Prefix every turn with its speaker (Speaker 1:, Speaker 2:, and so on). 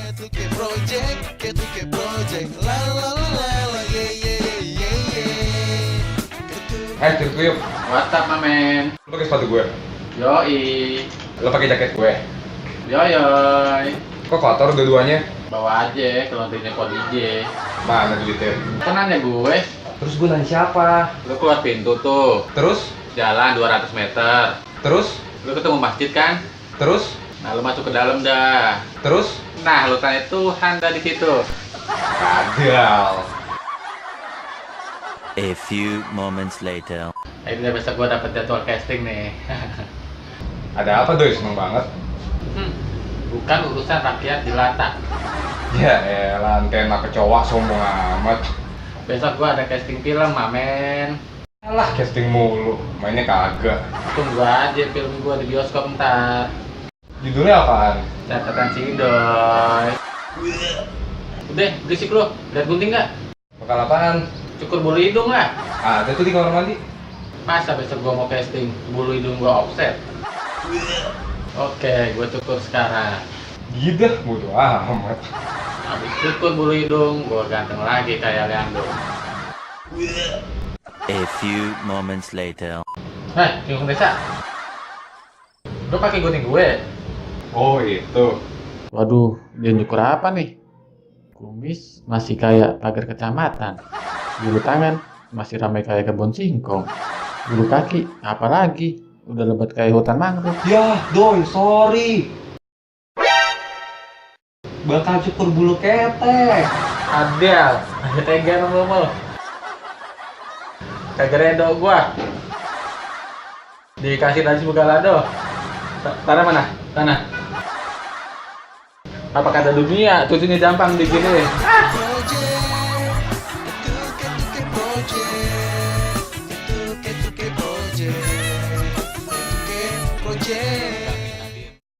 Speaker 1: Ketuke project, ketuke project, la la la la la, yeah yeah yeah yeah.
Speaker 2: Cerita yuk.
Speaker 3: WhatsApp mamen.
Speaker 2: Lu pakai sepatu gue.
Speaker 3: Yoi.
Speaker 2: Lu pakai jaket gue.
Speaker 3: Yoyoy.
Speaker 2: Kok kotor dua-duanya?
Speaker 3: Bawa aja ke laundrynya Ko DJ.
Speaker 2: Mana duitnya?
Speaker 3: Tenang ya gue.
Speaker 2: Terus gue nanya siapa?
Speaker 3: Lu keluar pintu tuh.
Speaker 2: Terus?
Speaker 3: Jalan 200 meter.
Speaker 2: Terus?
Speaker 3: Lu ketemu masjid kan?
Speaker 2: Terus?
Speaker 3: Nah lu masuk ke dalam dah.
Speaker 2: Terus?
Speaker 3: Nah lu tanya Tuhan dah di situ.
Speaker 2: Kadal.
Speaker 4: A few moments later.
Speaker 3: Akhirnya besok gue dapet jadwal casting nih.
Speaker 2: Ada apa doi? Seneng banget.
Speaker 3: Bukan urusan rakyat jelata.
Speaker 2: Ya elah, antena kecoa sombong amat.
Speaker 3: Besok gue ada casting film mamen.
Speaker 2: Alah, casting mulu. Mainnya kagak.
Speaker 3: Tunggu aja film gue di bioskop ntar.
Speaker 2: Judulnya apaan?
Speaker 3: Catatan Cidoy. Udah, berisik lu. Lihat gunting nggak?
Speaker 2: Bakal apaan?
Speaker 3: Cukur bulu hidung lah.
Speaker 2: Ada tuh di kamar mandi.
Speaker 3: Masa besok gua mau casting, bulu hidung gua offset? Oke, gua cukur sekarang.
Speaker 2: Gidah, bodo amat.
Speaker 3: Habis cukur bulu hidung, gua ganteng lagi kayak Leandro.
Speaker 4: A few moments later.
Speaker 3: Hei, bingung desa. Lu pakai gunting gue?
Speaker 2: Oh itu.
Speaker 3: Waduh, dia nyukur apa nih? Kumis masih kayak pagar kecamatan. Bulu tangan masih ramai kayak kebun singkong. Bulu kaki, apalagi udah lebat kayak hutan mangrove.
Speaker 2: Yah, doi, sorry. Bakal cukur bulu ketek.
Speaker 3: Adel, aja tega ngomong. Kagak redo gua. Dikasih nasi bugalado. Tanah mana? Tanah. Apa kata dunia? Cucunya gampang digini.
Speaker 1: Ketuke project, ketuke project.